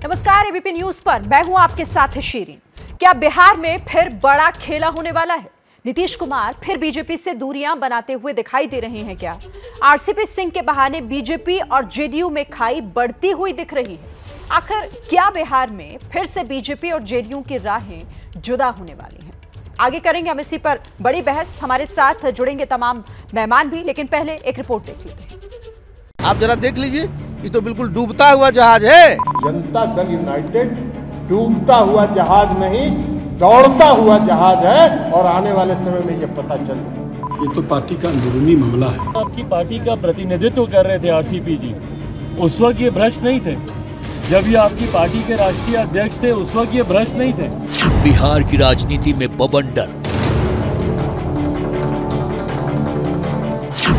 नमस्कार, ABP news पर मैं हूं आपके साथ शीरीन। क्या बिहार में फिर बड़ा खेला होने वाला है? नीतीश कुमार फिर बीजेपी से दूरियां बनाते हुए दिखाई दे रहे हैं क्या? आरसीपी सिंह के बहाने बीजेपी और जेडीयू में खाई बढ़ती हुई दिख रही है। आखिर क्या बिहार में फिर से बीजेपी और जेडीयू की राहें जुदा होने वाली हैं? आगे करेंगे हम इसी पर बड़ी बहस। हमारे साथ जुड़ेंगे तमाम मेहमान भी, लेकिन पहले एक रिपोर्ट देख लेते हैं। आप जरा देख लीजिए, ये तो बिल्कुल डूबता हुआ जहाज है। जनता दल यूनाइटेड डूबता हुआ जहाज नहीं, दौड़ता हुआ जहाज है और आने वाले समय में ये पता चल रहा है। ये तो पार्टी का अंदरूनी मामला है। आपकी पार्टी का प्रतिनिधित्व कर रहे थे आरसीपी जी, उस वक्त ये भ्रष्ट नहीं थे। जब ये आपकी पार्टी के राष्ट्रीय अध्यक्ष थे, उस वक्त ये भ्रष्ट नहीं थे। बिहार की राजनीति में बवंडर,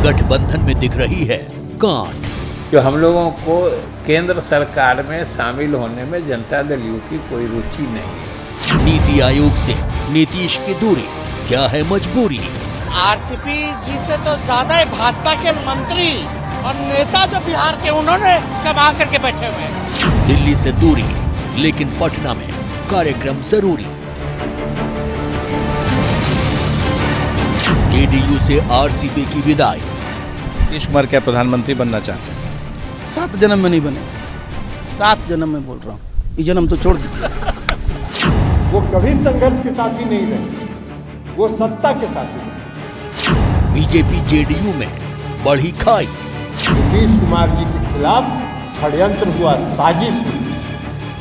गठबंधन में दिख रही है कांट। जो हम लोगों को केंद्र सरकार में शामिल होने में जनता दल यू की कोई रुचि नहीं है। नीति आयोग से नीतीश की दूरी, क्या है मजबूरी? आरसीपी जी से तो ज्यादा ही भाजपा के मंत्री और नेता जो बिहार के, उन्होंने कमा करके बैठे हुए हैं। दिल्ली से दूरी, लेकिन पटना में कार्यक्रम जरूरी। जेडीयू से आरसीपी की विदाई। नीतीश कुमार क्या प्रधानमंत्री बनना चाहते हैं? 7 जन्म में नहीं बने, 7 जन्म में बोल रहा हूँ, ये जन्म तो छोड़ दीजिए। वो कभी संघर्ष के साथी नहीं रहे, वो सत्ता के साथी रहे। बीजेपी जेडीयू में बढ़ी खाई। नीतीश कुमार जी के खिलाफ षड्यंत्र हुआ, साजिश हुई,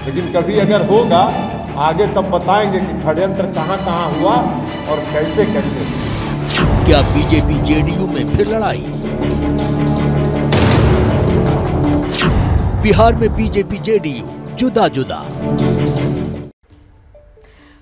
लेकिन कभी अगर होगा आगे तब बताएंगे कि षड्यंत्र कहाँ कहाँ हुआ और कैसे कैसे। क्या बीजेपी जेडीयू में फिर लड़ाई? बिहार में बीजेपी जेडीयू जुदा जुदा।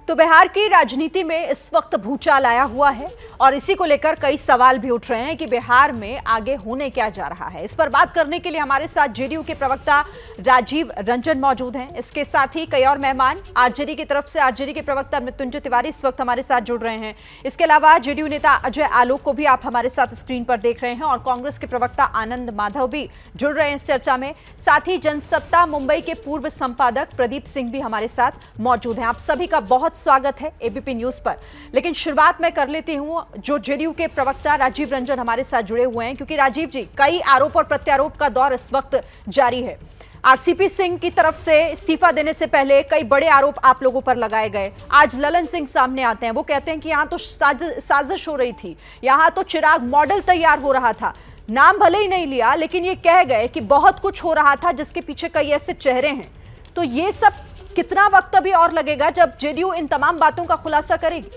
तो बिहार की राजनीति में इस वक्त भूचाल आया हुआ है और इसी को लेकर कई सवाल भी उठ रहे हैं कि बिहार में आगे होने क्या जा रहा है। इस पर बात करने के लिए हमारे साथ जेडीयू के प्रवक्ता राजीव रंजन मौजूद हैं। इसके साथ ही कई और मेहमान। आरजेडी की तरफ से आरजेडी के प्रवक्ता मृत्युंजय तिवारी इस वक्त हमारे साथ जुड़ रहे हैं। इसके अलावा जेडीयू नेता अजय आलोक को भी आप हमारे साथ स्क्रीन पर देख रहे हैं और कांग्रेस के प्रवक्ता आनंद माधव भी जुड़ रहे हैं इस चर्चा में। साथ ही जनसत्ता मुंबई के पूर्व संपादक प्रदीप सिंह भी हमारे साथ मौजूद हैं। आप सभी का बहुत स्वागत है एबीपी न्यूज पर। लेकिन शुरुआत मैं कर लेती हूं जो जेडीयू के प्रवक्ता राजीव रंजन हमारे साथ जुड़े हुए हैं, क्योंकि राजीव जी, कई आरोप और प्रत्यारोप का दौर इस वक्त जारी है। आरसीपी सिंह की तरफ से इस्तीफा देने से पहले कई बड़े आरोप आप लोगों पर लगाए गए। आज ललन सिंह सामने आते हैं, वो कहते हैं कि यहाँ तो साजिश हो रही थी, यहाँ तो चिराग मॉडल तैयार हो रहा था। नाम भले ही नहीं लिया, लेकिन ये कह गए कि बहुत कुछ हो रहा था जिसके पीछे कई ऐसे चेहरे हैं। तो ये सब कितना वक्त अभी और लगेगा जब जेडीयू इन तमाम बातों का खुलासा करेगी?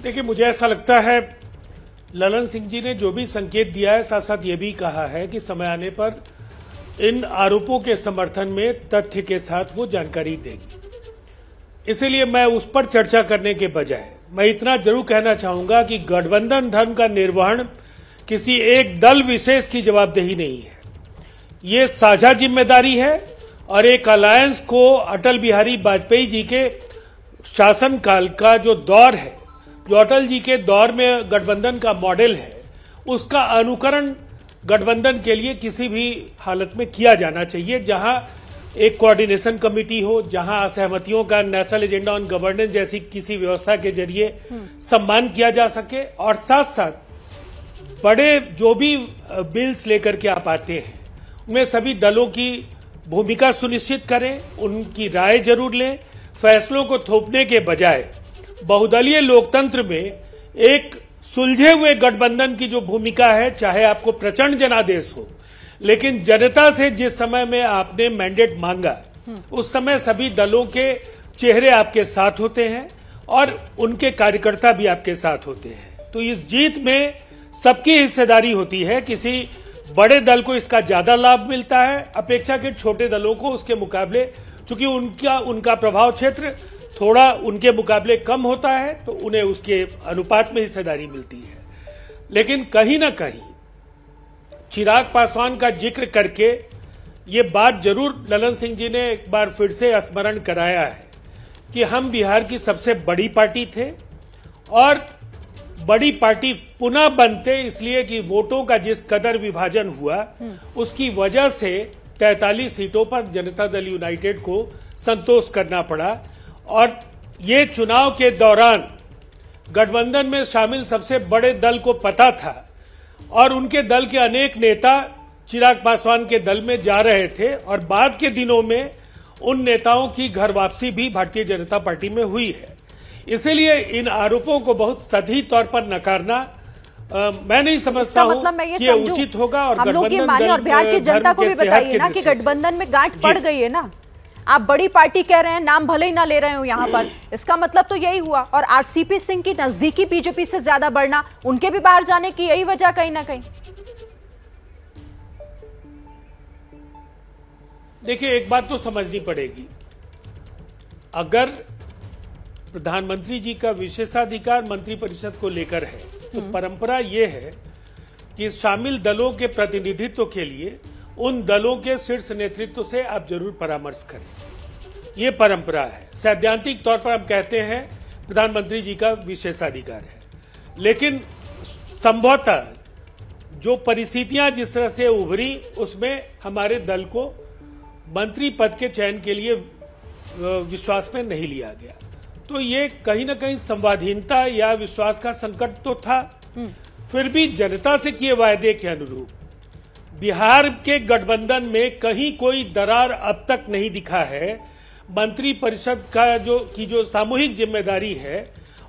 देखिए, मुझे ऐसा लगता है ललन सिंह जी ने जो भी संकेत दिया है, साथ साथ ये भी कहा है कि समय आने पर इन आरोपों के समर्थन में तथ्य के साथ वो जानकारी देंगे। इसलिए मैं उस पर चर्चा करने के बजाय मैं इतना जरूर कहना चाहूंगा कि गठबंधन धर्म का निर्वहन किसी एक दल विशेष की जवाबदेही नहीं है। ये साझा जिम्मेदारी है और एक अलायंस को अटल बिहारी वाजपेयी जी के शासनकाल का जो दौर है, जो अटल जी के दौर में गठबंधन का मॉडल है, उसका अनुकरण गठबंधन के लिए किसी भी हालत में किया जाना चाहिए, जहां एक कोऑर्डिनेशन कमेटी हो, जहां असहमतियों का नेशनल एजेंडा ऑन गवर्नेंस जैसी किसी व्यवस्था के जरिए सम्मान किया जा सके, और साथ साथ बड़े जो भी बिल्स लेकर के आप आते हैं उनमें सभी दलों की भूमिका सुनिश्चित करें, उनकी राय जरूर लें। फैसलों को थोपने के बजाय बहुदलीय लोकतंत्र में एक सुलझे हुए गठबंधन की जो भूमिका है, चाहे आपको प्रचंड जनादेश हो, लेकिन जनता से जिस समय में आपने मैंडेट मांगा उस समय सभी दलों के चेहरे आपके साथ होते हैं और उनके कार्यकर्ता भी आपके साथ होते हैं। तो इस जीत में सबकी हिस्सेदारी होती है। किसी बड़े दल को इसका ज्यादा लाभ मिलता है अपेक्षाकृत छोटे दलों को उसके मुकाबले, चूंकि उनका प्रभाव क्षेत्र थोड़ा उनके मुकाबले कम होता है, तो उन्हें उसके अनुपात में हिस्सेदारी मिलती है। लेकिन कहीं ना कहीं चिराग पासवान का जिक्र करके ये बात जरूर ललन सिंह जी ने एक बार फिर से स्मरण कराया है कि हम बिहार की सबसे बड़ी पार्टी थे और बड़ी पार्टी पुनः बनते, इसलिए कि वोटों का जिस कदर विभाजन हुआ उसकी वजह से 43 सीटों पर जनता दल यूनाइटेड को संतोष करना पड़ा। और ये चुनाव के दौरान गठबंधन में शामिल सबसे बड़े दल को पता था और उनके दल के अनेक नेता चिराग पासवान के दल में जा रहे थे और बाद के दिनों में उन नेताओं की घर वापसी भी भारतीय जनता पार्टी में हुई है। इसीलिए इन आरोपों को बहुत सही तौर पर नकारना मैं नहीं समझता हूं कि ये उचित होगा। और गठबंधन और बिहार की जनता को भी बताइए ना कि गठबंधन में गांठ पड़ गई है ना। आप बड़ी पार्टी कह रहे हैं, नाम भले ही ना ले रहे हो यहाँ पर, इसका मतलब तो यही हुआ। और आरसीपी सिंह की नजदीकी बीजेपी से ज्यादा बढ़ना, उनके भी बाहर जाने की यही वजह कहीं ना कहीं। देखिए, एक बात तो समझनी पड़ेगी, अगर प्रधानमंत्री जी का विशेषाधिकार मंत्रिपरिषद को लेकर है तो परंपरा यह है कि शामिल दलों के प्रतिनिधित्व के लिए उन दलों के शीर्ष नेतृत्व से आप जरूर परामर्श करें। ये परंपरा है। सैद्धांतिक तौर पर हम कहते हैं प्रधानमंत्री जी का विशेषाधिकार है, लेकिन संभवतः जो परिस्थितियां जिस तरह से उभरी उसमें हमारे दल को मंत्री पद के चयन के लिए विश्वास में नहीं लिया गया। तो ये कहीं ना कहीं संवादहीनता या विश्वास का संकट तो था। फिर भी जनता से किए वायदे के अनुरूप बिहार के गठबंधन में कहीं कोई दरार अब तक नहीं दिखा है। मंत्री परिषद का जो सामूहिक जिम्मेदारी है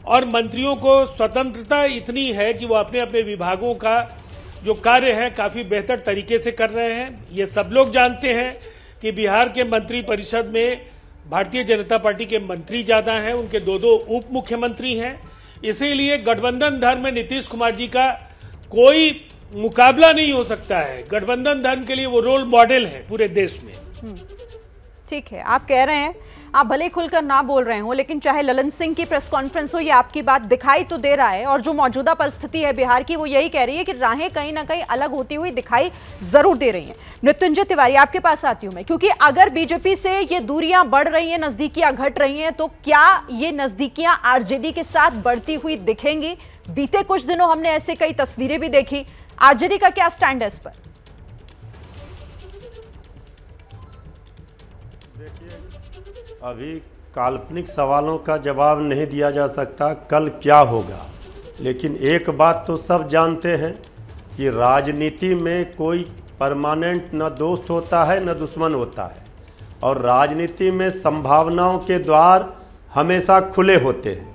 और मंत्रियों को स्वतंत्रता इतनी है कि वो अपने अपने विभागों का जो कार्य है काफी बेहतर तरीके से कर रहे हैं। ये सब लोग जानते हैं कि बिहार के मंत्री परिषद में भारतीय जनता पार्टी के मंत्री ज्यादा हैं, उनके दो उप मुख्यमंत्री हैं। इसीलिए गठबंधन धर्म में नीतीश कुमार जी का कोई मुकाबला नहीं हो सकता है। गठबंधन धर्म के लिए वो रोल मॉडल है पूरे देश में। ठीक है, आप कह रहे हैं, आप भले खुलकर ना बोल रहे हो, लेकिन चाहे ललन सिंह की प्रेस कॉन्फ्रेंस हो, ये आपकी बात दिखाई तो दे रहा है। और जो मौजूदा परिस्थिति है बिहार की, वो यही कह रही है कि राहें कहीं ना कहीं अलग होती हुई दिखाई जरूर दे रही हैं। मृत्युंजय तिवारी, आपके पास आती हूं मैं, क्योंकि अगर बीजेपी से ये दूरियां बढ़ रही हैं, नजदीकियां घट रही हैं, तो क्या ये नजदीकियां आरजेडी के साथ बढ़ती हुई दिखेंगी? बीते कुछ दिनों हमने ऐसे कई तस्वीरें भी देखी। आरजेडी का क्या स्टैंड है इस पर? अभी काल्पनिक सवालों का जवाब नहीं दिया जा सकता कल क्या होगा, लेकिन एक बात तो सब जानते हैं कि राजनीति में कोई परमानेंट न दोस्त होता है न दुश्मन होता है, और राजनीति में संभावनाओं के द्वार हमेशा खुले होते हैं।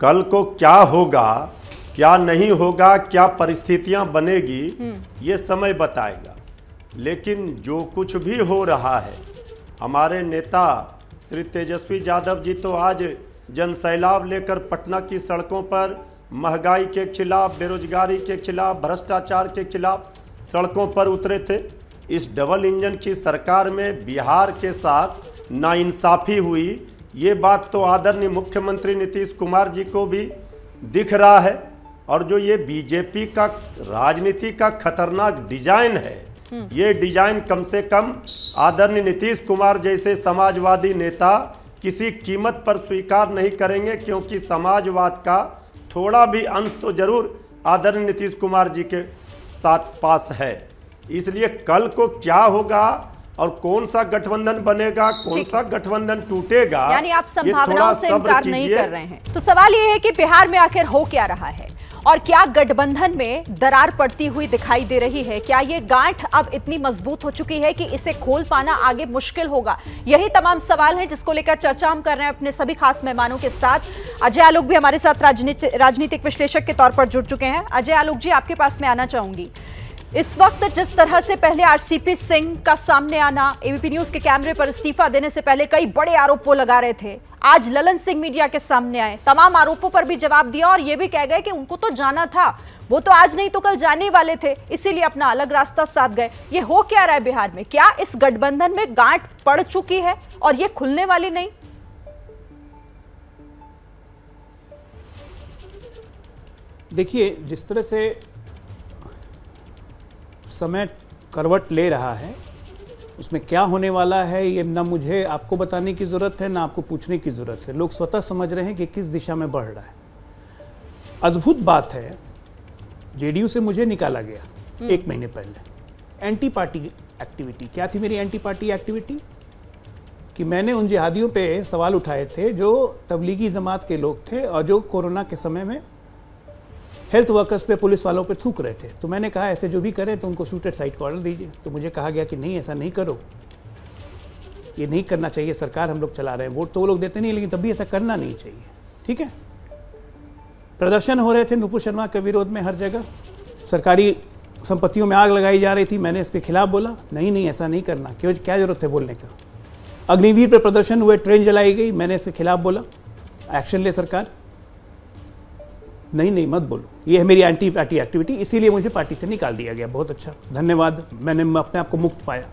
कल को क्या होगा, क्या नहीं होगा, क्या परिस्थितियां बनेगी, ये समय बताएगा। लेकिन जो कुछ भी हो रहा है, हमारे नेता श्री तेजस्वी यादव जी तो आज जनसैलाब लेकर पटना की सड़कों पर महंगाई के खिलाफ, बेरोजगारी के खिलाफ, भ्रष्टाचार के खिलाफ सड़कों पर उतरे थे। इस डबल इंजन की सरकार में बिहार के साथ नाइंसाफी हुई, ये बात तो आदरणीय मुख्यमंत्री नीतीश कुमार जी को भी दिख रहा है। और जो ये बीजेपी का राजनीति का खतरनाक डिजाइन है, ये डिजाइन कम से कम आदरणीय नीतीश कुमार जैसे समाजवादी नेता किसी कीमत पर स्वीकार नहीं करेंगे, क्योंकि समाजवाद का थोड़ा भी अंश तो जरूर आदरणीय नीतीश कुमार जी के साथ पास है। इसलिए कल को क्या होगा और कौन सा गठबंधन बनेगा, कौन सा गठबंधन टूटेगा, यानी आप संभावनाओं से इनकार नहीं कर रहे हैं। तो सवाल ये है कि बिहार में आखिर हो क्या रहा है और क्या गठबंधन में दरार पड़ती हुई दिखाई दे रही है? क्या ये गांठ अब इतनी मजबूत हो चुकी है कि इसे खोल पाना आगे मुश्किल होगा? यही तमाम सवाल हैं जिसको लेकर चर्चा हम कर रहे हैं अपने सभी खास मेहमानों के साथ। अजय आलोक भी हमारे साथ राजनीतिक विश्लेषक के तौर पर जुड़ चुके हैं। अजय आलोक जी, आपके पास मैं आना चाहूंगी। इस वक्त जिस तरह से पहले आरसीपी सिंह का सामने आना, एबीपी न्यूज के कैमरे पर इस्तीफा देने से पहले कई बड़े आरोप वो लगा रहे थे, आज ललन सिंह मीडिया के सामने आए, तमाम आरोपों पर भी जवाब दिया और ये भी कह गए कि उनको तो जाना था, वो तो आज नहीं तो कल जाने वाले थे, इसीलिए अपना अलग रास्ता साध गए। ये हो क्या रहा है बिहार में? क्या इस गठबंधन में गांठ पड़ चुकी है और ये खुलने वाली नहीं? देखिए, जिस तरह से समय करवट ले रहा है, उसमें क्या होने वाला है ये ना मुझे आपको बताने की ज़रूरत है ना आपको पूछने की ज़रूरत है। लोग स्वतः समझ रहे हैं कि किस दिशा में बढ़ रहा है। अद्भुत बात है, जेडीयू से मुझे निकाला गया 1 महीने पहले। एंटी पार्टी एक्टिविटी क्या थी मेरी? एंटी पार्टी एक्टिविटी कि मैंने उन जिहादियों पे सवाल उठाए थे जो तबलीगी जमात के लोग थे और जो कोरोना के समय में हेल्थ वर्कर्स पे, पुलिस वालों पे थूक रहे थे। तो मैंने कहा ऐसे जो भी करें तो उनको शूटेड साइट का ऑर्डर दीजिए। तो मुझे कहा गया कि नहीं, ऐसा नहीं करो, ये नहीं करना चाहिए, सरकार हम लोग चला रहे हैं, वोट तो वो लोग देते नहीं, लेकिन तब भी ऐसा करना नहीं चाहिए। ठीक है, प्रदर्शन हो रहे थे नुपुर शर्मा के विरोध में हर जगह, सरकारी संपत्तियों में आग लगाई जा रही थी। मैंने इसके खिलाफ बोला नहीं नहीं ऐसा नहीं करना, क्यों, क्या जरूरत है बोलने का। अग्निवीर पे प्रदर्शन हुए, ट्रेन जलाई गई, मैंने इसके खिलाफ बोला एक्शन ले सरकार, नहीं नहीं मत बोलो, ये है मेरी एंटी पार्टी एक्टिविटी, इसीलिए मुझे पार्टी से निकाल दिया गया। बहुत अच्छा, धन्यवाद, मैंने अपने आप को मुक्त पाया।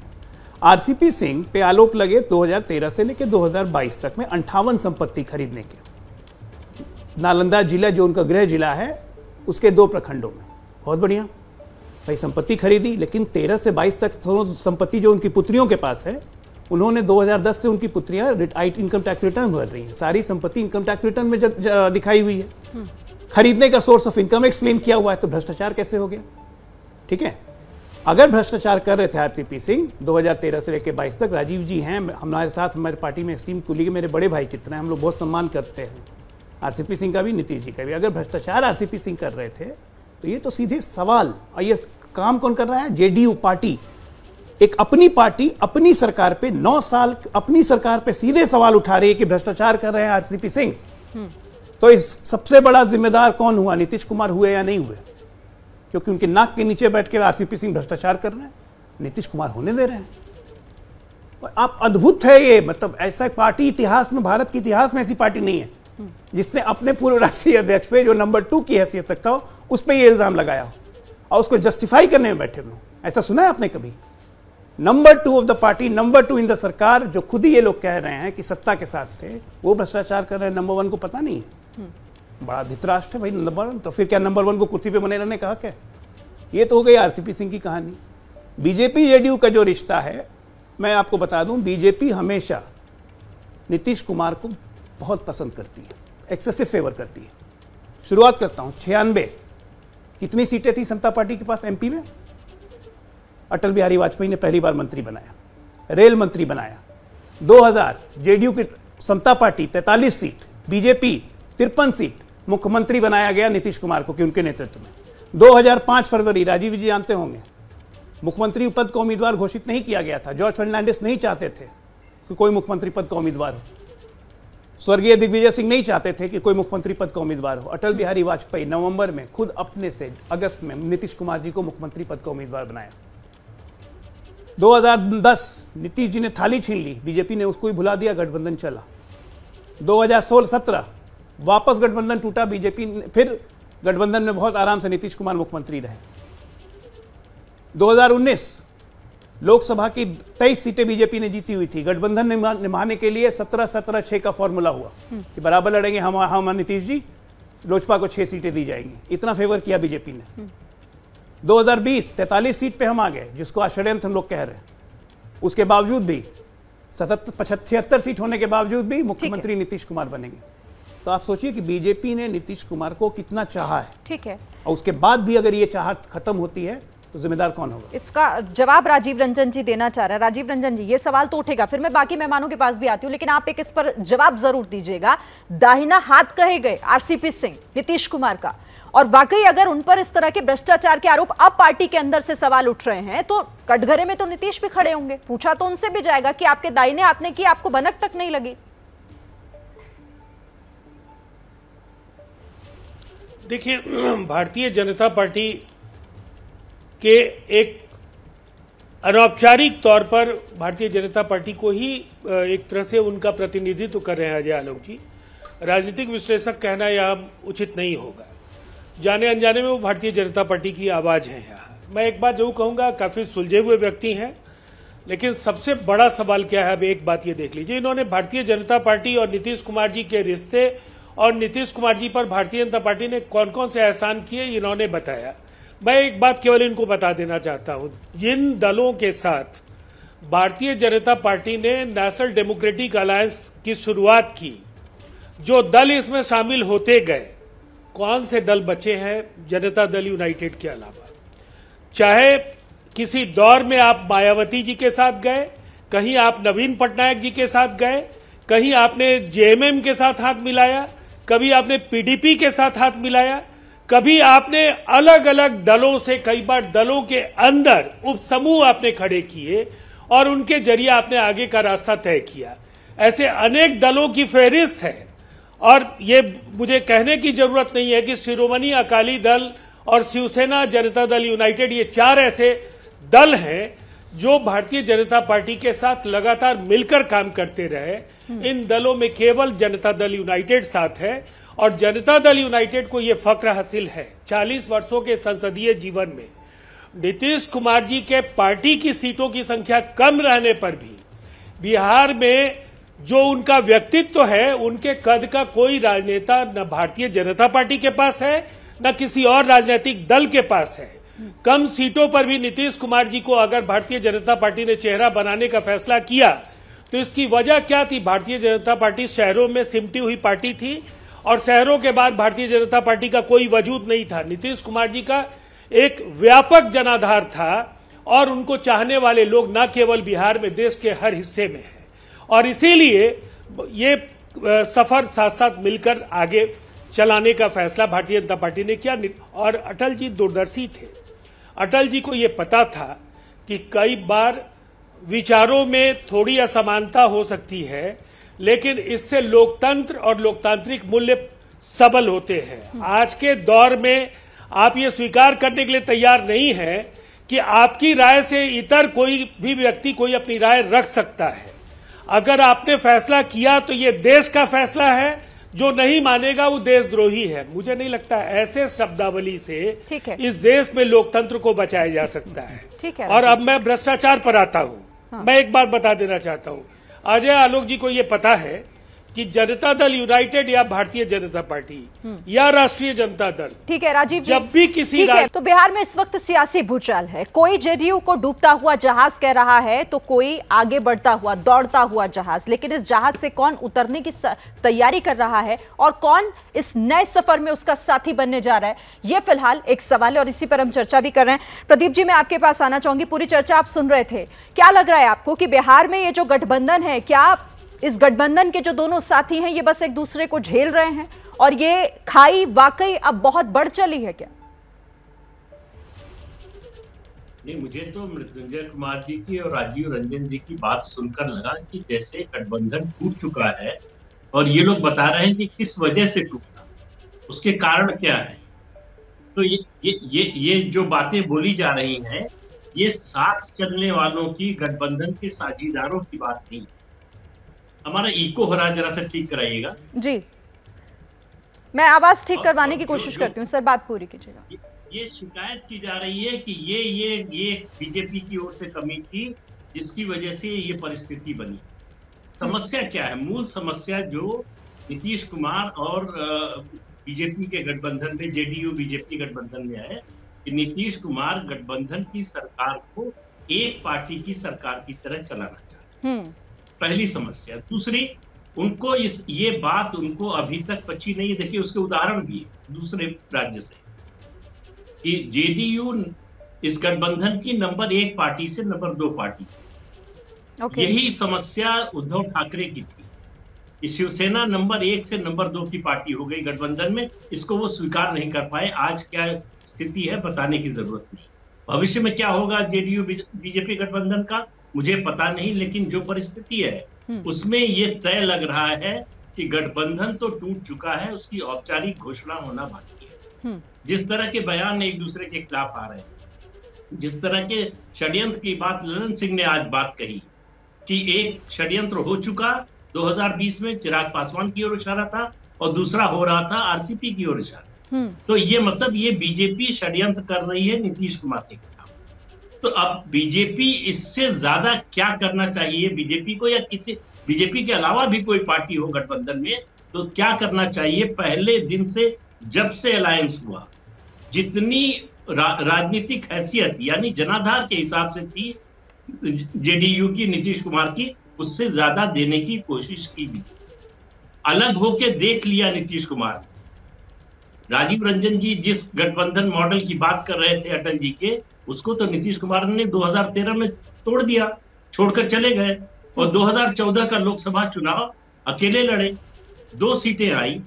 आरसीपी सिंह पे आरोप लगे 2013 से लेकर 2022 तक में 58 संपत्ति खरीदने के। नालंदा जिला जो उनका गृह जिला है उसके 2 प्रखंडों में। बहुत बढ़िया भाई, संपत्ति खरीदी, लेकिन 13 से 22 तक संपत्ति जो उनकी पुत्रियों के पास है, उन्होंने 2010 से उनकी पुत्रियां इनकम टैक्स रिटर्न भर रही हैं। सारी संपत्ति इनकम टैक्स रिटर्न में दिखाई हुई है। खरीदने का सोर्स ऑफ इनकम एक्सप्लेन किया हुआ है, तो भ्रष्टाचार कैसे हो गया? ठीक है, अगर भ्रष्टाचार कर रहे थे आरसीपी सिंह 2013 से लेकर 22 तक, राजीव जी हैं हमारे साथ, हमारी पार्टी में स्टीम कुली, मेरे बड़े भाई कितने हैं, हम लोग बहुत सम्मान करते हैं आरसीपी सिंह का भी, नीतीश जी का भी। अगर भ्रष्टाचार आरसीपी सिंह कर रहे थे तो ये तो सीधे सवाल, और ये काम कौन कर रहा है? जेडीयू पार्टी, एक अपनी पार्टी अपनी सरकार पे 9 साल अपनी सरकार पे सीधे सवाल उठा रही है कि भ्रष्टाचार कर रहे हैं आरसीपी सिंह। तो इस सबसे बड़ा जिम्मेदार कौन हुआ? नीतीश कुमार हुए या नहीं हुए? क्योंकि उनके नाक के नीचे बैठ के आरसीपी सिंह भ्रष्टाचार कर रहे हैं, नीतीश कुमार होने दे रहे हैं। आप अद्भुत है ये, मतलब ऐसा पार्टी इतिहास में, भारत के इतिहास में ऐसी पार्टी नहीं है जिसने अपने पूर्व राष्ट्रीय अध्यक्ष पे जो नंबर 2 की हैसियत रखता हो उस पर ये इल्जाम लगाया हो और उसको जस्टिफाई करने में बैठे हो। ऐसा सुना है आपने कभी? Number 2 of the party, number 2 in the सरकार, जो खुद ही ये लोग कह रहे हैं कि सत्ता के साथ थे, वो भ्रष्टाचार कर रहे हैं। नंबर 1 को पता नहीं है? बड़ा धृतराष्ट्र है भाई नंबर 1। तो फिर क्या नंबर 1 को कुर्सी पे बने रहने कहा क्या? ये तो हो गई आरसीपी सिंह की कहानी। बीजेपी जेडीयू का जो रिश्ता है, मैं आपको बता दूं, बीजेपी हमेशा नीतीश कुमार को बहुत पसंद करती है, एक्सेसिव फेवर करती है। शुरुआत करता हूं, 96 कितनी सीटें थी समता पार्टी के पास एमपी में? अटल बिहारी वाजपेयी ने पहली बार मंत्री बनाया, रेल मंत्री बनाया। 2000 जेडीयू की समता पार्टी 43 सीट, बीजेपी 53 सीट, मुख्यमंत्री बनाया गया नीतीश कुमार को कि उनके नेतृत्व में। 2005 फरवरी, राजीव जी जानते होंगे, मुख्यमंत्री पद का उम्मीदवार घोषित नहीं किया गया था। जॉर्ज फर्नांडिस नहीं चाहते थे कि कोई मुख्यमंत्री पद का उम्मीदवार हो, स्वर्गीय दिग्विजय सिंह नहीं चाहते थे कि कोई मुख्यमंत्री पद का उम्मीदवार हो। अटल बिहारी वाजपेयी नवंबर में खुद अपने से अगस्त में नीतीश कुमार जी को मुख्यमंत्री पद का उम्मीदवार बनाया। 2010 नीतीश जी ने थाली छीन ली, बीजेपी ने उसको ही भुला दिया, गठबंधन चला। 2016-17 वापस गठबंधन टूटा, बीजेपी फिर गठबंधन में बहुत आराम से नीतीश कुमार मुख्यमंत्री रहे। 2019 लोकसभा की 23 सीटें बीजेपी ने जीती हुई थी, गठबंधन निभाने के लिए 17-17-6 का फॉर्मूला हुआ कि बराबर लड़ेंगे हम नीतीश जी, लोजपा को 6 सीटें दी जाएंगी। इतना फेवर किया बीजेपी ने। 2020 43 सीट पे हम आ गए, जिसको आश्चर्यंत हम लोग कह रहे हैं। उसके बावजूद भी 77 सीट होने के बावजूद भी मुख्यमंत्री नीतीश कुमार बनेंगे। तो आप सोचिए कि बीजेपी ने नीतीश कुमार को कितना चाहा है। ठीक है, और उसके बाद भी अगर ये चाहत खत्म होती है तो जिम्मेदार कौन होगा? इसका जवाब राजीव रंजन जी देना चाह रहे हैं। राजीव रंजन जी, ये सवाल तो उठेगा, फिर मैं बाकी मेहमानों के पास भी आती हूँ, लेकिन आप एक इस पर जवाब जरूर दीजिएगा। दाहिना हाथ कहे गए आरसीपी सिंह नीतीश कुमार का, और वाकई अगर उन पर इस तरह के भ्रष्टाचार के आरोप अब पार्टी के अंदर से सवाल उठ रहे हैं, तो कटघरे में तो नीतीश भी खड़े होंगे। पूछा तो उनसे भी जाएगा कि आपके दाहिने हाथ ने की, आपको भनक तक नहीं लगी। देखिए, भारतीय जनता पार्टी के एक अनौपचारिक तौर पर भारतीय जनता पार्टी को ही एक तरह से उनका प्रतिनिधित्व कर रहे हैं अजय आलोक जी। राजनीतिक विश्लेषक कहना यह उचित नहीं होगा, जाने अनजाने में वो भारतीय जनता पार्टी की आवाज है। यहाँ मैं एक बात जरूर कहूँगा, काफ़ी सुलझे हुए व्यक्ति हैं, लेकिन सबसे बड़ा सवाल क्या है, अब एक बात ये देख लीजिए, इन्होंने भारतीय जनता पार्टी और नीतीश कुमार जी के रिश्ते और नीतीश कुमार जी पर भारतीय जनता पार्टी ने कौन कौन से एहसान किए इन्होंने बताया। मैं एक बात केवल इनको बता देना चाहता हूं, जिन दलों के साथ भारतीय जनता पार्टी ने नेशनल डेमोक्रेटिक अलायंस की शुरुआत की, जो दल इसमें शामिल होते गए, कौन से दल बचे हैं जनता दल यूनाइटेड के अलावा। चाहे किसी दौर में आप मायावती जी के साथ गए, कहीं आप नवीन पटनायक जी के साथ गए, कहीं आपने जेएमएम के साथ हाथ मिलाया, कभी आपने पीडीपी के साथ हाथ मिलाया, कभी आपने अलग अलग दलों से, कई बार दलों के अंदर उपसमूह आपने खड़े किए और उनके जरिए आपने आगे का रास्ता तय किया। ऐसे अनेक दलों की फहरिस्त है और ये मुझे कहने की जरूरत नहीं है कि शिरोमणि अकाली दल और शिवसेना जनता दल यूनाइटेड, ये 4 ऐसे दल हैं जो भारतीय जनता पार्टी के साथ लगातार मिलकर काम करते रहे। इन दलों में केवल जनता दल यूनाइटेड साथ है और जनता दल यूनाइटेड को यह फक्र हासिल है 40 वर्षों के संसदीय जीवन में नीतीश कुमार जी के पार्टी की सीटों की संख्या कम रहने पर भी बिहार में जो उनका व्यक्तित्व है, उनके कद का कोई राजनेता न भारतीय जनता पार्टी के पास है न किसी और राजनीतिक दल के पास है। कम सीटों पर भी नीतीश कुमार जी को अगर भारतीय जनता पार्टी ने चेहरा बनाने का फैसला किया तो इसकी वजह क्या थी? भारतीय जनता पार्टी शहरों में सिमटी हुई पार्टी थी और शहरों के बाद भारतीय जनता पार्टी का कोई वजूद नहीं था। नीतीश कुमार जी का एक व्यापक जनाधार था और उनको चाहने वाले लोग न केवल बिहार में, देश के हर हिस्से में है और इसीलिए ये सफर साथ साथ मिलकर आगे चलाने का फैसला भारतीय जनता पार्टी ने किया। और अटल जी दूरदर्शी थे। अटल जी को ये पता था कि कई बार विचारों में थोड़ी असमानता हो सकती है, लेकिन इससे लोकतंत्र और लोकतांत्रिक मूल्य सबल होते हैं। आज के दौर में आप ये स्वीकार करने के लिए तैयार नहीं है कि आपकी राय से इतर कोई भी व्यक्ति कोई अपनी राय रख सकता है। अगर आपने फैसला किया तो ये देश का फैसला है, जो नहीं मानेगा वो देशद्रोही है। मुझे नहीं लगता ऐसे शब्दावली से इस देश में लोकतंत्र को बचाया जा सकता है। और अब मैं भ्रष्टाचार पर आता हूं। मैं एक बात बता देना चाहता हूं, अजय आलोक जी को यह पता है कि जनता दल यूनाइटेड या भारतीय जनता पार्टी या राष्ट्रीय जनता दल, ठीक है राजीव जी, जब भी किसी ठीक है, तो बिहार में इस वक्त सियासी भूचाल है। कोई जेडीयू को डूबता हुआ जहाज कह रहा है तो कोई आगे बढ़ता हुआ, दौड़ता हुआ जहाज। लेकिन इस जहाज से कौन उतरने की तैयारी कर रहा है और कौन इस नए सफर में उसका साथी बनने जा रहा है, यह फिलहाल एक सवाल है और इसी पर हम चर्चा भी कर रहे हैं। प्रदीप जी, मैं आपके पास आना चाहूंगी। पूरी चर्चा आप सुन रहे थे, क्या लग रहा है आपको कि बिहार में ये जो गठबंधन है, क्या इस गठबंधन के जो दोनों साथी हैं ये बस एक दूसरे को झेल रहे हैं और ये खाई वाकई अब बहुत बढ़ चली है क्या? नहीं, मुझे तो मृत्युंजय कुमार जी की और राजीव रंजन जी की बात सुनकर लगा कि जैसे गठबंधन टूट चुका है और ये लोग बता रहे हैं कि किस वजह से टूटा, उसके कारण क्या है। तो ये जो बातें बोली जा रही हैं, ये साथ चलने वालों की, गठबंधन के साझीदारों की बात नहीं। हमारा इको हो रहा है, जरा सा ठीक कराइएगा। जी, मैं आवाज ठीक करवाने की कोशिश करती हूँ सर, बात पूरी कीजिएगा। ये शिकायत की जा रही है कि ये बीजेपी की ओर से कमी थी जिसकी वजह से ये परिस्थिति बनी। समस्या क्या है? मूल समस्या जो नीतीश कुमार और बीजेपी के गठबंधन में, जेडीयू बीजेपी गठबंधन में है कि नीतीश कुमार गठबंधन की सरकार को एक पार्टी की सरकार की तरह चलाना चाहते हैं, पहली समस्या। दूसरी, उनको ये बात उनको अभी तक पची नहीं है। देखिए, उसके उदाहरण भी है दूसरे राज्य से कि जेडीयू इस गठबंधन की नंबर 1 पार्टी से नंबर 2 पार्टी। यही समस्या उद्धव ठाकरे की थी कि शिवसेना नंबर 1 से नंबर 2 की पार्टी हो गई गठबंधन में। इसको वो स्वीकार नहीं कर पाए। आज क्या स्थिति है बताने की जरूरत नहीं। भविष्य में क्या होगा जेडीयू बीजेपी गठबंधन का मुझे पता नहीं, लेकिन जो परिस्थिति है उसमें ये तय लग रहा है कि गठबंधन तो टूट चुका है, उसकी औपचारिक घोषणा होना बाकी है। जिस तरह के बयान एक दूसरे के खिलाफ आ रहे हैं, जिस तरह के षड्यंत्र की बात ललन सिंह ने आज बात कही कि एक षड्यंत्र हो चुका 2020 में चिराग पासवान की ओर इशारा था और दूसरा हो रहा था आरसीपी की ओर इशारा। तो ये मतलब ये बीजेपी षड्यंत्र कर रही है नीतीश कुमार के खिलाफ। तो अब बीजेपी इससे ज्यादा क्या करना चाहिए बीजेपी को, या किसी बीजेपी के अलावा भी कोई पार्टी हो गठबंधन में, तो क्या करना चाहिए? पहले दिन से जब से अलायंस हुआ, जितनी राजनीतिक हैसियत यानी जनाधार के हिसाब से थी जेडीयू की, नीतीश कुमार की, उससे ज्यादा देने की कोशिश की गई। अलग होके देख लिया नीतीश कुमार, राजीव रंजन जी जिस गठबंधन मॉडल की बात कर रहे थे अटल जी के, उसको तो नीतीश कुमार ने 2013 में तोड़ दिया, छोड़कर चले गए। और 2014 का लोकसभा चुनाव अकेले लड़े, 2 सीटें आई।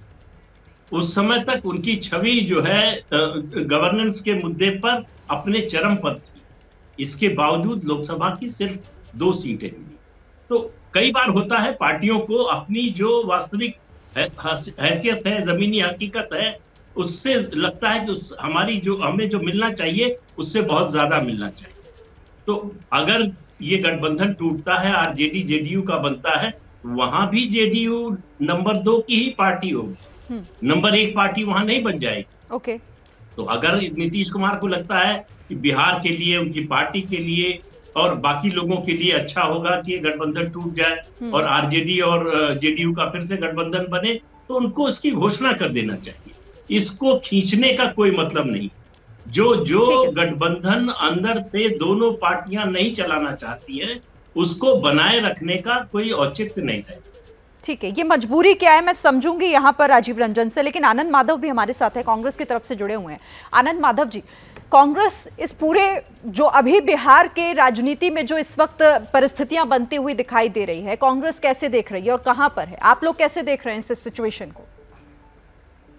उस समय तक उनकी छवि जो है गवर्नेंस के मुद्दे पर अपने चरम पर थी। इसके बावजूद लोकसभा की सिर्फ 2 सीटें मिली। तो कई बार होता है पार्टियों को अपनी जो वास्तविक हैसियत है, जमीनी हकीकत है, उससे लगता है कि हमें जो मिलना चाहिए उससे बहुत ज्यादा मिलना चाहिए। तो अगर ये गठबंधन टूटता है, आरजेडी जेडीयू का बनता है, वहां भी जेडीयू नंबर 2 की ही पार्टी होगी, नंबर 1 पार्टी वहां नहीं बन जाएगी। ओके। तो अगर नीतीश कुमार को लगता है कि बिहार के लिए, उनकी पार्टी के लिए और बाकी लोगों के लिए अच्छा होगा कि ये गठबंधन टूट जाए और आरजेडी और जेडीयू का फिर से गठबंधन बने, तो उनको इसकी घोषणा कर देना चाहिए। इसको खींचने का कोई मतलब नहीं। जो गठबंधन अंदर से दोनों पार्टियां नहीं चलाना चाहती है, उसको बनाए रखने का कोई औचित्य नहीं है। ठीक है, ये मजबूरी क्या है मैं समझूंगी यहाँ पर राजीव रंजन से, लेकिन आनंद माधव भी हमारे साथ है, कांग्रेस की तरफ से जुड़े हुए हैं। आनंद माधव जी, कांग्रेस इस पूरे जो अभी बिहार के राजनीति में जो इस वक्त परिस्थितियां बनती हुई दिखाई दे रही है, कांग्रेस कैसे देख रही है और कहां पर है? आप लोग कैसे देख रहे हैं इस सिचुएशन को?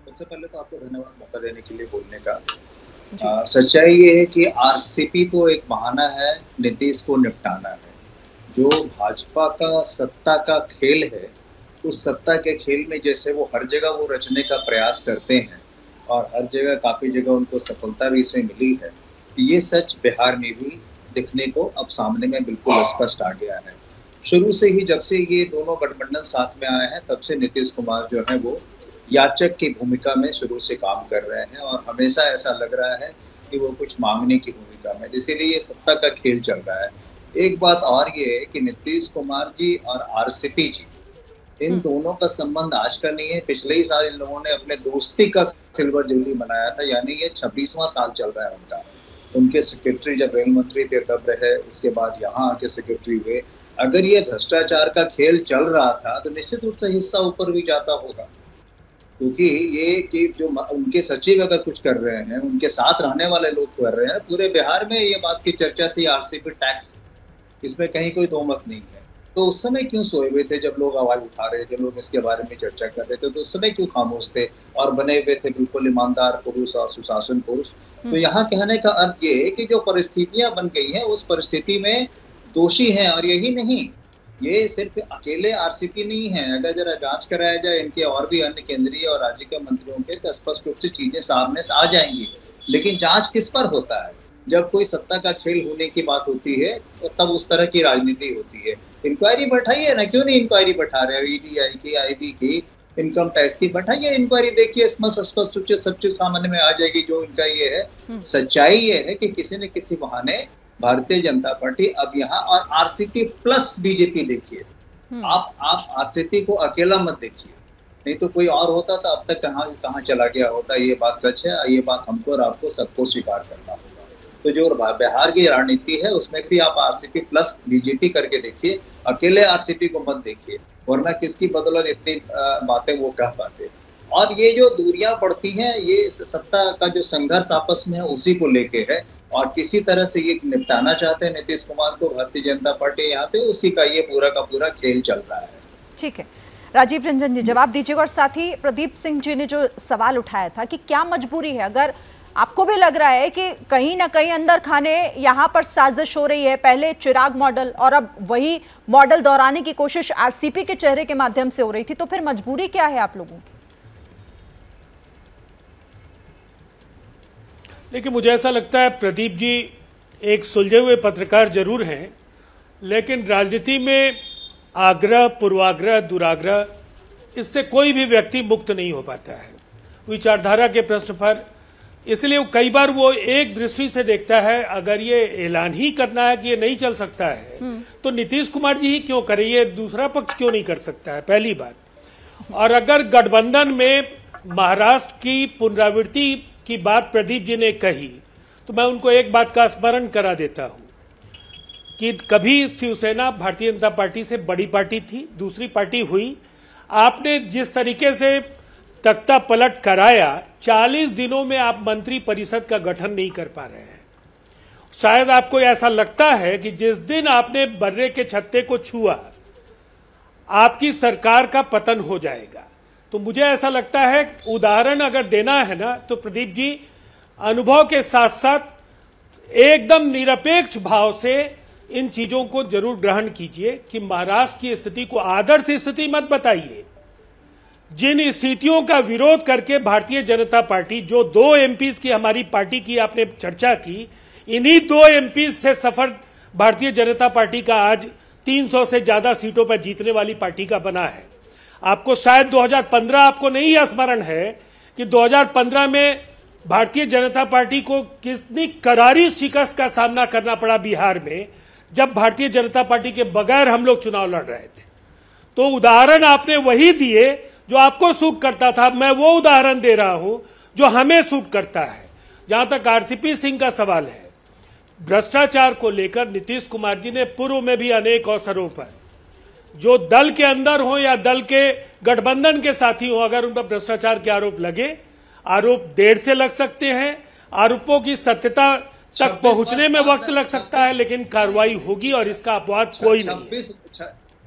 सबसे पहले तो आपको धन्यवाद मौका देने के लिए बोलने का। सच्चाई ये है कि आरसीपी तो एक बहाना है नीतीश को निपटाना है। जो भाजपा का सत्ता का खेल है, उस सत्ता के खेल में जैसे वो हर जगह वो रचने का प्रयास करते हैं और हर जगह काफ़ी जगह उनको सफलता भी इसमें मिली है, ये सच बिहार में भी दिखने को अब सामने में बिल्कुल स्पष्ट आ गया है। शुरू से ही जब से ये दोनों गठबंधन साथ में आए हैं, तब से नीतीश कुमार जो है वो याचक की भूमिका में शुरू से काम कर रहे हैं और हमेशा ऐसा लग रहा है कि वो कुछ मांगने की भूमिका में, इसीलिए ये सत्ता का खेल चल रहा है। एक बात और ये है कि नीतीश कुमार जी और आरसीपी जी, इन दोनों का संबंध आज का नहीं है। पिछले ही साल इन लोगों ने अपने दोस्ती का सिल्वर जुबली मनाया था, यानी ये 26वां साल चल रहा है उनका। उनके सेक्रेटरी जब रेल मंत्री थे तब रहे, उसके बाद यहाँ आके सेक्रेटरी हुए। अगर ये भ्रष्टाचार का खेल चल रहा था तो निश्चित रूप से हिस्सा ऊपर भी जाता होगा, क्योंकि ये कि जो उनके सचिव अगर कुछ कर रहे हैं, उनके साथ रहने वाले लोग कर रहे हैं। पूरे बिहार में ये बात की चर्चा थी आरसीपी टैक्स, इसमें कहीं कोई दो मत नहीं है। तो उस समय क्यों सोए हुए थे जब लोग आवाज उठा रहे थे, लोग इसके बारे में चर्चा कर रहे थे, तो उस समय क्यों खामोश थे और बने हुए थे बिल्कुल ईमानदार पुरुष और सुशासन पुरुष? तो यहाँ कहने का अर्थ ये है कि जो परिस्थितियां बन गई हैं, उस परिस्थिति में दोषी हैं। और यही नहीं, ये सिर्फ अकेले आरसीपी नहीं है। अगर जरा जांच कराया जाए इनके और भी अन्य केंद्रीय और राज्य के मंत्रियों के, तो स्पष्ट रूप से चीजें सामने आ जाएंगी। लेकिन जांच किस पर होता है? जब कोई सत्ता का खेल होने की बात होती है तो तब उस तरह की राजनीति होती है। इंक्वायरी बैठाइए ना, क्यों नहीं इंक्वायरी बैठा रहे हो? ईडीआई की, आईबी की, इनकम टैक्स की बैठाइए इंक्वायरी, देखिए इसमें स्पष्ट रूप से सब चीज सामने में आ जाएगी। जो इनका ये है, सच्चाई ये है कि किसी न किसी बहाने भारतीय जनता पार्टी अब यहाँ, और आरसीपी प्लस बीजेपी देखिए, आप आरसीपी को अकेला मत देखिए, नहीं तो कोई और होता तो अब तक कहाँ चला गया होता। ये बात सच है, ये बात हमको और आपको सबको स्वीकार करना होगा। तो जो बिहार की राजनीति है उसमें भी आप आरसीपी प्लस बीजेपी करके देखिए, अकेले आरसीपी को मत देखिए, वरना किसकी बदौलत इतनी बातें वो कह पाते। और ये जो दूरियां बढ़ती हैं, ये सत्ता का जो संघर्ष आपस में है उसी को लेके है, और किसी तरह से ये निपटाना चाहते हैं नीतीश कुमार को भारतीय जनता पार्टी यहाँ पे, उसी का ये पूरा का पूरा खेल चल रहा है। ठीक है, राजीव रंजन जी जवाब दीजिएगा। और साथ ही प्रदीप सिंह जी ने जो सवाल उठाया था कि क्या मजबूरी है, अगर आपको भी लग रहा है कि कहीं ना कहीं अंदर खाने यहाँ पर साजिश हो रही है, पहले चिराग मॉडल और अब वही मॉडल दोहराने की कोशिश आरसीपी के चेहरे के माध्यम से हो रही थी, तो फिर मजबूरी क्या है आप लोगों की? देखिए, मुझे ऐसा लगता है प्रदीप जी एक सुलझे हुए पत्रकार जरूर हैं, लेकिन राजनीति में आग्रह, पूर्वाग्रह, दुराग्रह, इससे कोई भी व्यक्ति मुक्त नहीं हो पाता है विचारधारा के प्रश्न पर। इसलिए कई बार वो एक दृष्टि से देखता है, अगर ये ऐलान ही करना है कि ये नहीं चल सकता है तो नीतीश कुमार जी ही क्यों करे, ये दूसरा पक्ष क्यों नहीं कर सकता है, पहली बात। और अगर गठबंधन में महाराष्ट्र की पुनरावृत्ति की बात प्रदीप जी ने कही, तो मैं उनको एक बात का स्मरण करा देता हूं कि कभी शिवसेना भारतीय जनता पार्टी से बड़ी पार्टी थी, दूसरी पार्टी हुई। आपने जिस तरीके से तख्ता पलट कराया, 40 दिनों में आप मंत्री परिषद का गठन नहीं कर पा रहे हैं। शायद आपको ऐसा लगता है कि जिस दिन आपने बर्रे के छत्ते को छुआ आपकी सरकार का पतन हो जाएगा। तो मुझे ऐसा लगता है उदाहरण अगर देना है ना, तो प्रदीप जी अनुभव के साथ साथ एकदम निरपेक्ष भाव से इन चीजों को जरूर ग्रहण कीजिए कि महाराष्ट्र की स्थिति को आदर्श स्थिति मत बताइए। जिन स्थितियों का विरोध करके भारतीय जनता पार्टी, जो 2 एमपीज की हमारी पार्टी की आपने चर्चा की, इन्हीं 2 एमपीज से सफर भारतीय जनता पार्टी का आज 300 से ज्यादा सीटों पर जीतने वाली पार्टी का बना है। आपको शायद 2015 आपको नहीं स्मरण है कि 2015 में भारतीय जनता पार्टी को कितनी करारी शिकस्त का सामना करना पड़ा बिहार में, जब भारतीय जनता पार्टी के बगैर हम लोग चुनाव लड़ रहे थे। तो उदाहरण आपने वही दिए जो आपको सूट करता था। मैं वो उदाहरण दे रहा हूं जो हमें सूट करता है। जहां तक आरसीपी सिंह का सवाल है, भ्रष्टाचार को लेकर नीतीश कुमार जी ने पूर्व में भी अनेक अवसरों पर, जो दल के अंदर हो या दल के गठबंधन के साथी हो, अगर उन पर भ्रष्टाचार के आरोप लगे, आरोप देर से लग सकते हैं, आरोपों की सत्यता तक पहुंचने में वक्त लग सकता है, लेकिन कार्रवाई होगी और इसका अपवाद कोई नहीं है।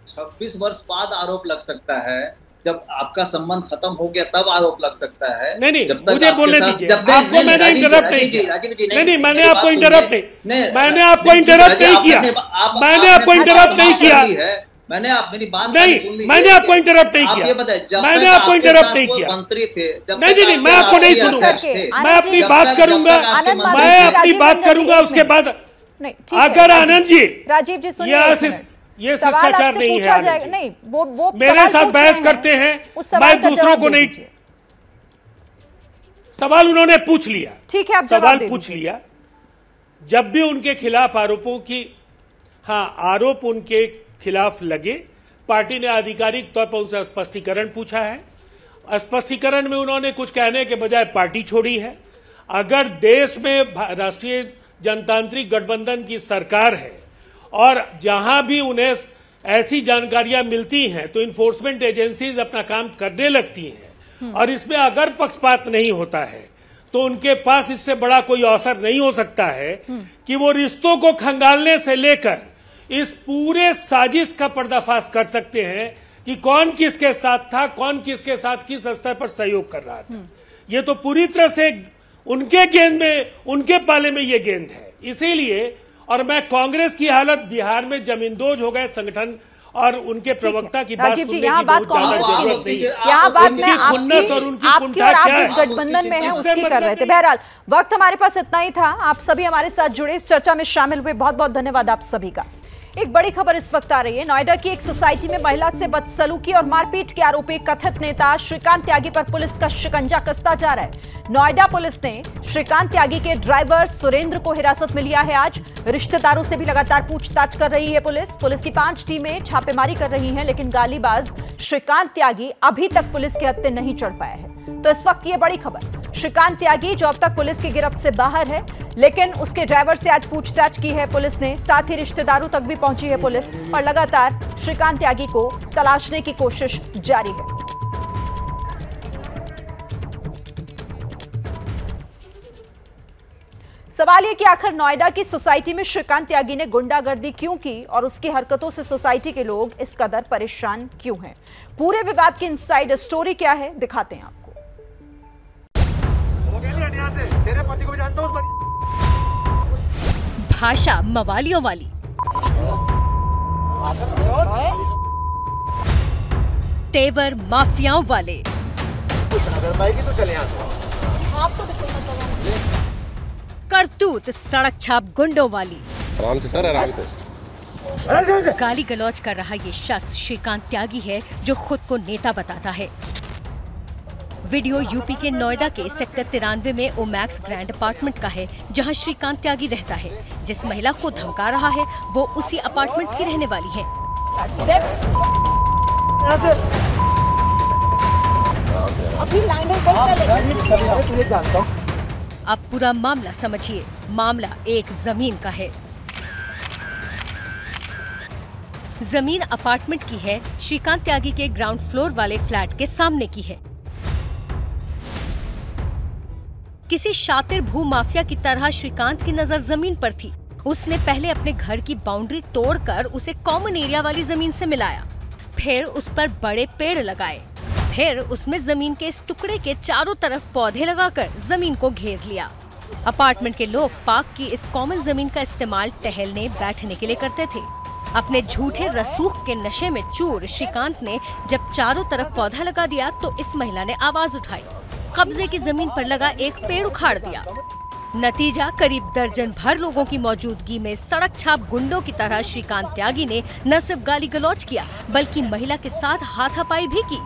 26 वर्ष बाद आरोप लग सकता है। जब आपका संबंध खत्म हो गया तब आरोप लग सकता है। नहीं, मुझे बोलने दीजिए। आपको मैंने इंटरप्ट नहीं किया। नहीं, मैंने आपको इंटरप्ट नहीं किया। मैंने आपको इंटरप्ट नहीं किया। मैंने आपको इंटरप्ट नहीं किया। मैंने मेरी बात सुन ली। मैंने आपको इंटरप्ट नहीं किया। मैंने आपको इंटरप्ट नहीं किया। मंत्री थे नहीं, मैं आपको नहीं सुनूंगा। मैं अपनी बात करूंगा, मैं अपनी बात करूंगा। उसके बाद अगर आनंद जी, राजीव जी सुनिए, ये शिष्टाचार नहीं है। नहीं, वो मेरे साथ बहस करते हैं, मैं दूसरों को नहीं। सवाल उन्होंने पूछ लिया, ठीक है, आप सवाल पूछ लिया। जब भी उनके खिलाफ आरोपों की, आरोप उनके खिलाफ लगे, पार्टी ने आधिकारिक तौर पर उनसे स्पष्टीकरण पूछा है। स्पष्टीकरण में उन्होंने कुछ कहने के बजाय पार्टी छोड़ी है। अगर देश में राष्ट्रीय जनतांत्रिक गठबंधन की सरकार है और जहां भी उन्हें ऐसी जानकारियां मिलती हैं तो इन्फोर्समेंट एजेंसीज अपना काम करने लगती हैं, और इसमें अगर पक्षपात नहीं होता है तो उनके पास इससे बड़ा कोई अवसर नहीं हो सकता है कि वो रिश्तों को खंगालने से लेकर इस पूरे साजिश का पर्दाफाश कर सकते हैं कि कौन किसके साथ था, कौन किसके साथ किस स्तर पर सहयोग कर रहा था। ये तो पूरी तरह से उनके गेंद में, उनके पाले में ये गेंद है। इसीलिए, और मैं कांग्रेस की हालत बिहार में जमींदोज हो गए संगठन और उनके प्रवक्ता की बात सुनने की बहुत ज्यादा जरूरत नहीं है। यहाँ बात मैं खुन्नस और उनकी कुंठा आप क्या जिस गठबंधन में हैं उसकी कर रहे थे। बहरहाल वक्त हमारे पास इतना ही था। आप सभी हमारे साथ जुड़े, इस चर्चा में शामिल हुए, बहुत बहुत धन्यवाद आप सभी का। एक बड़ी खबर इस वक्त आ रही है। नोएडा की एक सोसाइटी में महिला से बदसलूकी और मारपीट के आरोपी कथित नेता श्रीकांत त्यागी पर पुलिस का शिकंजा कसता जा रहा है। नोएडा पुलिस ने श्रीकांत त्यागी के ड्राइवर सुरेंद्र को हिरासत में लिया है। आज रिश्तेदारों से भी लगातार पूछताछ कर रही है पुलिस की 5 टीमें छापेमारी कर रही हैं, लेकिन गालीबाज श्रीकांत त्यागी अभी तक पुलिस के हत्थे नहीं चढ़ पाया है। तो इस वक्त ये बड़ी खबर, श्रीकांत त्यागी जो अब तक पुलिस की गिरफ्त से बाहर है, लेकिन उसके ड्राइवर से आज पूछताछ की है पुलिस ने। साथ ही रिश्तेदारों तक भी पहुंची है पुलिस और लगातार श्रीकांत त्यागी को तलाशने की कोशिश जारी है। सवाल ये कि आखिर नोएडा की सोसाइटी में श्रीकांत त्यागी ने गुंडागर्दी क्यों की और उसकी हरकतों से सोसाइटी के लोग इस कदर परेशान क्यों हैं? पूरे विवाद की इनसाइड स्टोरी क्या है, दिखाते हैं आपको। भाषा मवालियों वाली, तेवर माफियाओं वाले, करतूत सड़क छाप गुंडों वाली। आराम से सर, आराम से। गाली गलौज कर रहा ये शख्स श्रीकांत त्यागी है, जो खुद को नेता बताता है। वीडियो यूपी के नोएडा के सेक्टर 93 में ओमैक्स ग्रैंड अपार्टमेंट का है, जहां श्रीकांत त्यागी रहता है। जिस महिला को धमका रहा है वो उसी अपार्टमेंट की रहने वाली है। अब पूरा मामला समझिए। मामला एक जमीन का है। जमीन अपार्टमेंट की है, श्रीकांत त्यागी के ग्राउंड फ्लोर वाले फ्लैट के सामने की है। किसी शातिर भूमाफिया की तरह श्रीकांत की नजर जमीन पर थी। उसने पहले अपने घर की बाउंड्री तोड़कर उसे कॉमन एरिया वाली जमीन से मिलाया, फिर उस पर बड़े पेड़ लगाए, फिर उसमें जमीन के इस टुकड़े के चारों तरफ पौधे लगाकर जमीन को घेर लिया। अपार्टमेंट के लोग पार्क की इस कॉमन जमीन का इस्तेमाल टहलने बैठने के लिए करते थे। अपने झूठे रसूख के नशे में चूर श्रीकांत ने जब चारों तरफ पौधा लगा दिया तो इस महिला ने आवाज उठाई, कब्जे की जमीन पर लगा एक पेड़ उखाड़ दिया। नतीजा, करीब दर्जन भर लोगों की मौजूदगी में सड़क छाप गुंडों की तरह श्रीकांत त्यागी ने न सिर्फ गाली गलौज किया बल्कि महिला के साथ हाथापाई भी की।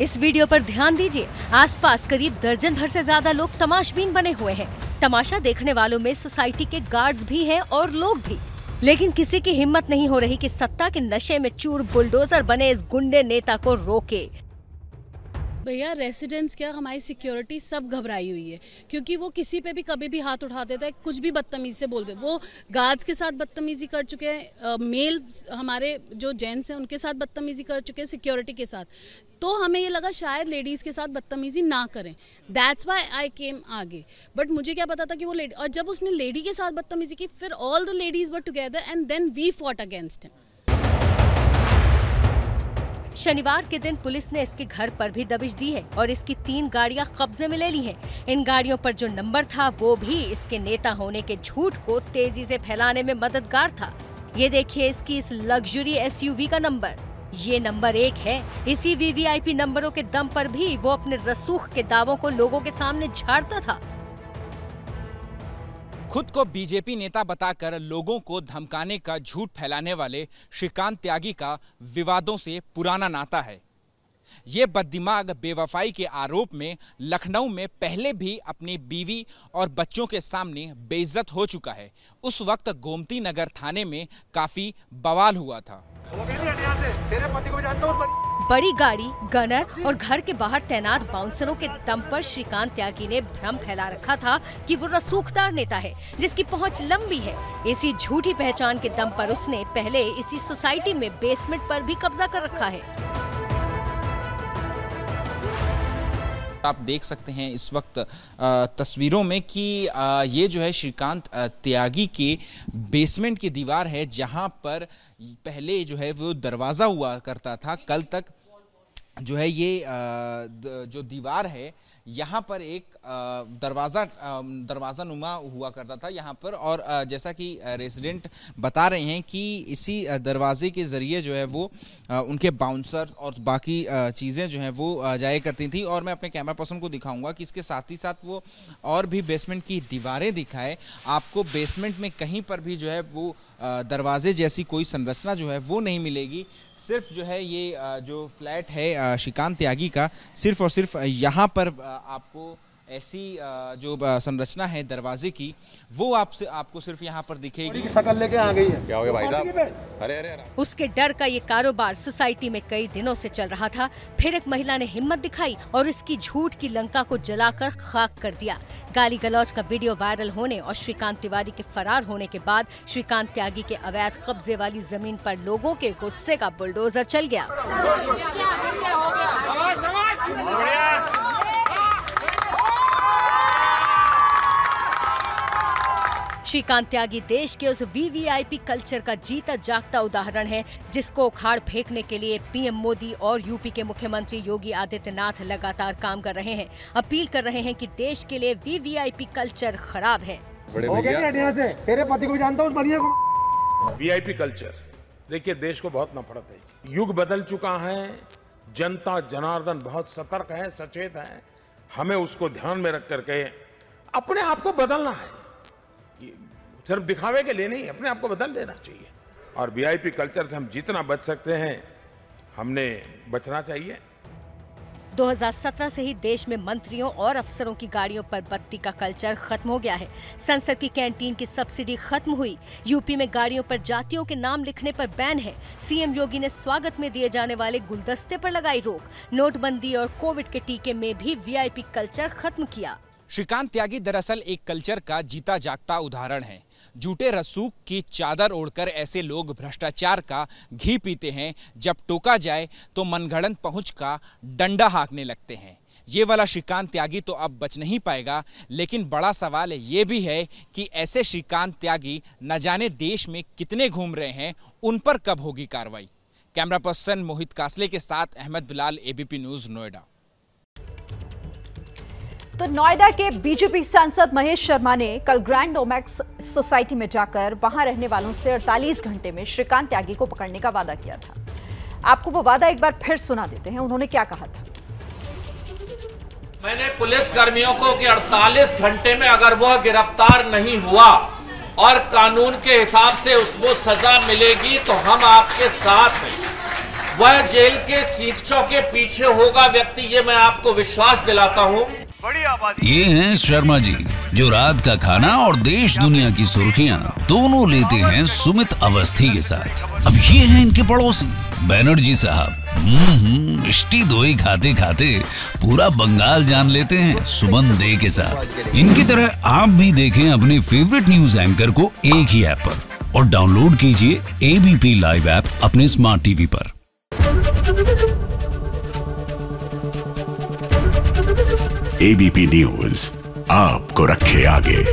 इस वीडियो पर ध्यान दीजिए, आसपास करीब दर्जन भर से ज्यादा लोग तमाशबीन बने हुए हैं। तमाशा देखने वालों में सोसाइटी के गार्ड्स भी हैं और लोग भी, लेकिन किसी की हिम्मत नहीं हो रही कि सत्ता के नशे में चूर बुलडोजर बने इस गुंडे नेता को रोके। भैया रेसिडेंट्स क्या, हमारी सिक्योरिटी सब घबराई हुई है, क्योंकि वो किसी पे भी कभी भी हाथ उठा देता है, कुछ भी बदतमीजी से बोल दे। वो गार्ड्स के साथ बदतमीजी कर चुके हैं, मेल हमारे जो जेंट्स हैं उनके साथ बदतमीजी कर चुके हैं, सिक्योरिटी के साथ। तो हमें ये लगा शायद लेडीज़ के साथ बदतमीजी ना करें, दैट्स व्हाई आई केम आगे। बट मुझे क्या पता था कि वो लेडी, और जब उसने लेडी के साथ बदतमीजी की फिर all the ladies were together and then we fought against him. शनिवार के दिन पुलिस ने इसके घर पर भी दबिश दी है और इसकी 3 गाड़ियां कब्जे में ले ली हैं। इन गाड़ियों पर जो नंबर था वो भी इसके नेता होने के झूठ को तेजी से फैलाने में मददगार था। ये देखिए इसकी इस लग्जरी SUV का नंबर, ये नंबर 1 है। इसी VVIP नंबरों के दम पर भी वो अपने रसूख के दावों को लोगों के सामने झाड़ता था। खुद को बीजेपी नेता बताकर लोगों को धमकाने का झूठ फैलाने वाले श्रीकांत त्यागी का विवादों से पुराना नाता है। ये बददिमाग बेवफाई के आरोप में लखनऊ में पहले भी अपनी बीवी और बच्चों के सामने बेइज्जत हो चुका है। उस वक्त गोमती नगर थाने में काफी बवाल हुआ था। बड़ी गाड़ी, गनर और घर के बाहर तैनात बाउंसरों के दम पर श्रीकांत त्यागी ने भ्रम फैला रखा था कि वो रसूखदार नेता है जिसकी पहुंच लंबी है। इसी झूठी पहचान के दम पर उसने पहले इसी सोसाइटी में बेसमेंट पर भी कब्जा कर रखा है। आप देख सकते हैं इस वक्त तस्वीरों में कि ये जो है श्रीकांत त्यागी के बेसमेंट की दीवार है, जहां पर पहले जो है वो दरवाज़ा हुआ करता था। कल तक जो है ये जो दीवार है यहाँ पर एक दरवाज़ा नुमा हुआ करता था यहाँ पर, और जैसा कि रेजिडेंट बता रहे हैं कि इसी दरवाजे के ज़रिए जो है वो उनके बाउंसर्स और बाकी चीज़ें जो हैं वो जाया करती थी। और मैं अपने कैमरा पर्सन को दिखाऊंगा कि इसके साथ ही साथ वो और भी बेसमेंट की दीवारें दिखाए। आपको बेसमेंट में कहीं पर भी जो है वो दरवाजे जैसी कोई संरचना जो है वो नहीं मिलेगी। सिर्फ जो है ये जो फ्लैट है श्रीकांत त्यागी का, सिर्फ और सिर्फ यहाँ पर आपको ऐसी जो संरचना है दरवाजे की वो आपको सिर्फ यहाँ पर दिखेगी। शकल लेके आ गई है। क्या हो गया भाई साहब? अरे उसके डर का ये कारोबार सोसाइटी में कई दिनों से चल रहा था। फिर एक महिला ने हिम्मत दिखाई और इसकी झूठ की लंका को जलाकर खाक कर दिया। गाली गलौज का वीडियो वायरल होने और श्रीकांत तिवारी के फरार होने के बाद श्रीकांत त्यागी के अवैध कब्जे वाली जमीन पर लोगों के गुस्से का बुलडोजर चल गया। श्रीकांत त्यागी देश के उस VVIP कल्चर का जीता जागता उदाहरण है जिसको उखाड़ फेंकने के लिए PM मोदी और यूपी के मुख्यमंत्री योगी आदित्यनाथ लगातार काम कर रहे हैं। अपील कर रहे हैं कि देश के लिए VVIP कल्चर खराब है। तेरे पति को भी जानता हूँ, बढ़िया को। VIP कल्चर, देखिए देश को बहुत नफरत है। युग बदल चुका है, जनता जनार्दन बहुत सतर्क है, सचेत है। हमें उसको ध्यान में रख करके अपने आप को बदलना है। सिर्फ दिखावे के लिए नहीं, अपने आप को बदल देना चाहिए। और VIP कल्चर से हम जितना बच सकते हैं हमने बचना चाहिए। 2017 से ही देश में मंत्रियों और अफसरों की गाड़ियों पर बत्ती का कल्चर खत्म हो गया है। संसद की कैंटीन की सब्सिडी खत्म हुई। यूपी में गाड़ियों पर जातियों के नाम लिखने पर बैन है। CM योगी ने स्वागत में दिए जाने वाले गुलदस्ते पर लगाई रोक। नोटबंदी और कोविड के टीके में भी VIP कल्चर खत्म किया। श्रीकांत त्यागी दरअसल एक कल्चर का जीता जागता उदाहरण है। झूठे रसूख की चादर ओढ़कर ऐसे लोग भ्रष्टाचार का घी पीते हैं। जब टोका जाए तो मनगढ़ंत पहुंच का डंडा हाँकने लगते हैं। ये वाला श्रीकांत त्यागी तो अब बच नहीं पाएगा। लेकिन बड़ा सवाल ये भी है कि ऐसे श्रीकांत त्यागी न जाने देश में कितने घूम रहे हैं, उन पर कब होगी कार्रवाई। कैमरा पर्सन मोहित कासले के साथ अहमद बिलाल, एबीपी न्यूज, नोएडा। तो नोएडा के बीजेपी सांसद महेश शर्मा ने कल ग्रैंड ओमैक्स सोसाइटी में जाकर वहां रहने वालों से 48 घंटे में श्रीकांत त्यागी को पकड़ने का वादा किया था। आपको वो वादा एक बार फिर सुना देते हैं, उन्होंने क्या कहा था। मैंने पुलिस कर्मियों को कि 48 घंटे में अगर वह गिरफ्तार नहीं हुआ और कानून के हिसाब से उसको सजा मिलेगी तो हम आपके साथ हैं। वह जेल के शीशों के पीछे होगा व्यक्ति, ये मैं आपको विश्वास दिलाता हूँ। ये हैं शर्मा जी, जो रात का खाना और देश दुनिया की सुर्खियां दोनों लेते हैं सुमित अवस्थी के साथ। अब ये हैं इनके पड़ोसी बनर्जी साहब। मिष्टी दोई खाते खाते पूरा बंगाल जान लेते हैं सुमन दे के साथ। इनकी तरह आप भी देखें अपने फेवरेट न्यूज एंकर को एक ही ऐप पर और डाउनलोड कीजिए एबीपी लाइव ऐप अपने स्मार्ट टीवी पर। एबीपी न्यूज आपको रखे आगे।